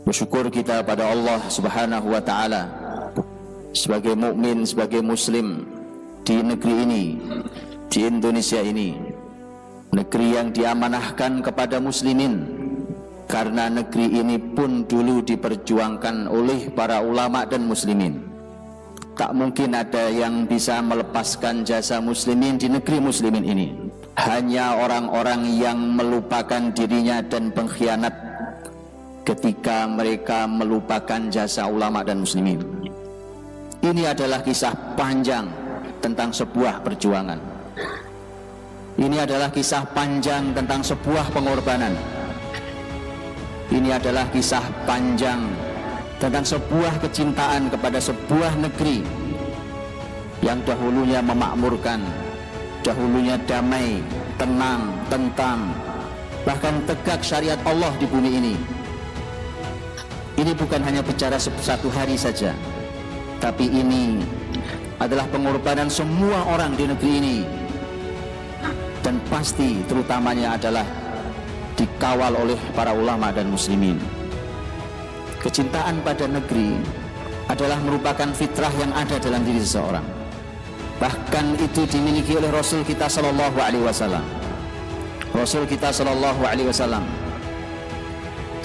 Bersyukur kita pada Allah Subhanahu wa taala sebagai mukmin, sebagai muslim di negeri ini, di Indonesia ini, negeri yang diamanahkan kepada muslimin, karena negeri ini pun dulu diperjuangkan oleh para ulama dan muslimin. Tak mungkin ada yang bisa melepaskan jasa muslimin di negeri muslimin ini. Hanya orang-orang yang melupakan dirinya dan pengkhianat ketika mereka melupakan jasa ulama dan muslimin. Ini adalah kisah panjang tentang sebuah perjuangan. Ini adalah kisah panjang tentang sebuah pengorbanan. Ini adalah kisah panjang tentang sebuah kecintaan kepada sebuah negeri yang dahulunya memakmurkan, dahulunya damai, tenang, tentram, bahkan tegak syariat Allah di bumi ini. Ini bukan hanya bicara satu hari saja, tapi ini adalah pengorbanan semua orang di negeri ini, dan pasti terutamanya adalah dikawal oleh para ulama dan muslimin. Kecintaan pada negeri adalah merupakan fitrah yang ada dalam diri seseorang. Bahkan itu dimiliki oleh Rasul kita sallallahu alaihi wasallam. Rasul kita sallallahu alaihi wasallam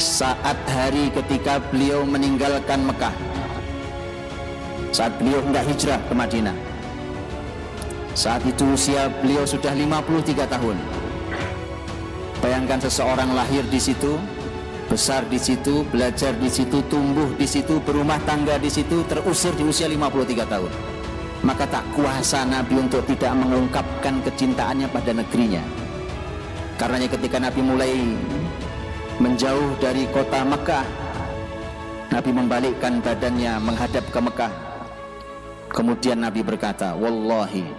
saat hari ketika beliau meninggalkan Mekah, saat beliau hendak hijrah ke Madinah, saat itu usia beliau sudah 53 tahun. Bayangkan seseorang lahir di situ, besar di situ, belajar di situ, tumbuh di situ, berumah tangga di situ, terusir di usia 53 tahun. Maka tak kuasa Nabi untuk tidak mengungkapkan kecintaannya pada negerinya. Karenanya ketika Nabi mulai menjauh dari kota Mekah, Nabi membalikkan badannya menghadap ke Mekah. Kemudian Nabi berkata, "Wallahi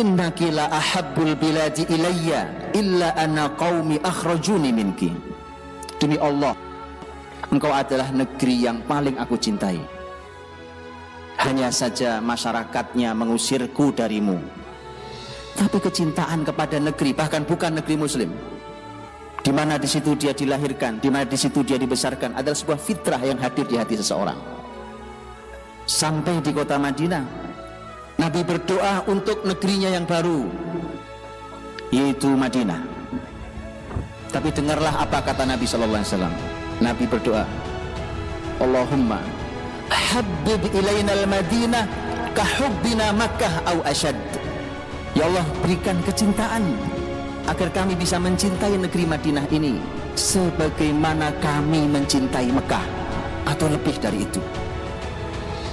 innaki la ahabbul biladi ilayya illa anna qaumi akhrajuni minki." Demi Allah, engkau adalah negeri yang paling aku cintai. Hanya saja masyarakatnya mengusirku darimu. Tapi kecintaan kepada negeri, bahkan bukan negeri muslim, di mana di situ dia dilahirkan, di mana di situ dia dibesarkan, adalah sebuah fitrah yang hadir di hati seseorang. Sampai di kota Madinah, Nabi berdoa untuk negerinya yang baru, yaitu Madinah. Tapi dengarlah apa kata Nabi sallallahu alaihi wasallam. Nabi berdoa, "Allahumma habbib ilaina al-Madinah ka hubbina Makkah au asyad." Ya Allah, berikan kecintaan agar kami bisa mencintai negeri Madinah ini sebagaimana kami mencintai Mekah, atau lebih dari itu.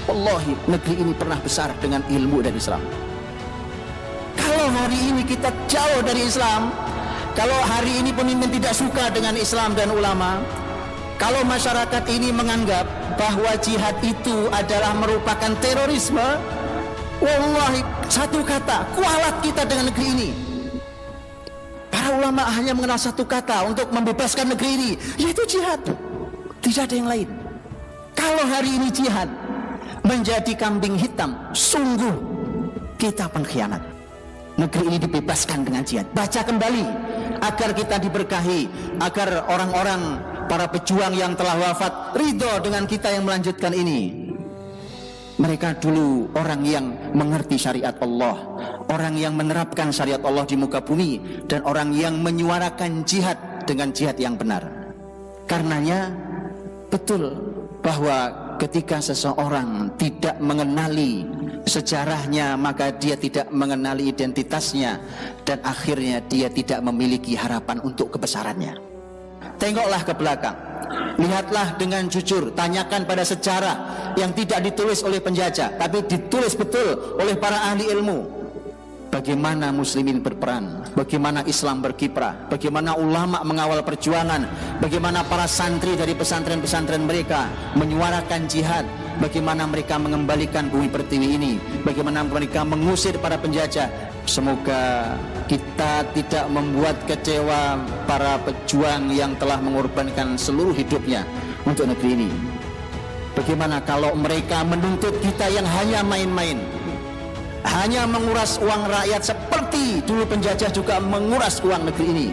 Wallahi, negeri ini pernah besar dengan ilmu dan Islam. Kalau hari ini kita jauh dari Islam, kalau hari ini pemimpin tidak suka dengan Islam dan ulama, kalau masyarakat ini menganggap bahwa jihad itu adalah merupakan terorisme, wallahi, satu kata, kualat kita dengan negeri ini. Para ulama hanya mengenal satu kata untuk membebaskan negeri ini, yaitu jihad. Tidak ada yang lain. Kalau hari ini jihad menjadi kambing hitam, sungguh kita pengkhianat. Negeri ini dibebaskan dengan jihad. Baca kembali agar kita diberkahi, agar orang-orang, para pejuang yang telah wafat ridho dengan kita yang melanjutkan ini. Mereka dulu orang yang mengerti syariat Allah, orang yang menerapkan syariat Allah di muka bumi, dan orang yang menyuarakan jihad dengan jihad yang benar. Karenanya betul bahwa ketika seseorang tidak mengenali sejarahnya, maka dia tidak mengenali identitasnya, dan akhirnya dia tidak memiliki harapan untuk kebesarannya. Tengoklah ke belakang, lihatlah dengan jujur, tanyakan pada sejarah yang tidak ditulis oleh penjajah, tapi ditulis betul oleh para ahli ilmu. Bagaimana muslimin berperan, bagaimana Islam berkiprah, bagaimana ulama mengawal perjuangan, bagaimana para santri dari pesantren-pesantren mereka menyuarakan jihad, bagaimana mereka mengembalikan bumi pertiwi ini, bagaimana mereka mengusir para penjajah. Semoga kita tidak membuat kecewa para pejuang yang telah mengorbankan seluruh hidupnya untuk negeri ini. Bagaimana kalau mereka menuntut kita yang hanya main-main, hanya menguras uang rakyat seperti dulu penjajah juga menguras uang negeri ini.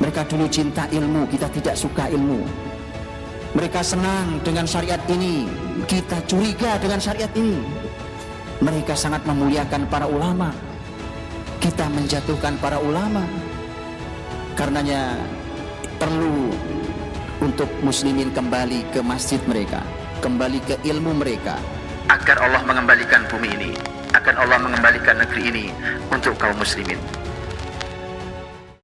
Mereka dulu cinta ilmu, kita tidak suka ilmu. Mereka senang dengan syariat ini, kita curiga dengan syariat ini. Mereka sangat memuliakan para ulama, kita menjatuhkan para ulama. Karenanya perlu untuk muslimin kembali ke masjid mereka, kembali ke ilmu mereka, agar Allah mengembalikan bumi ini, agar Allah mengembalikan negeri ini untuk kaum muslimin.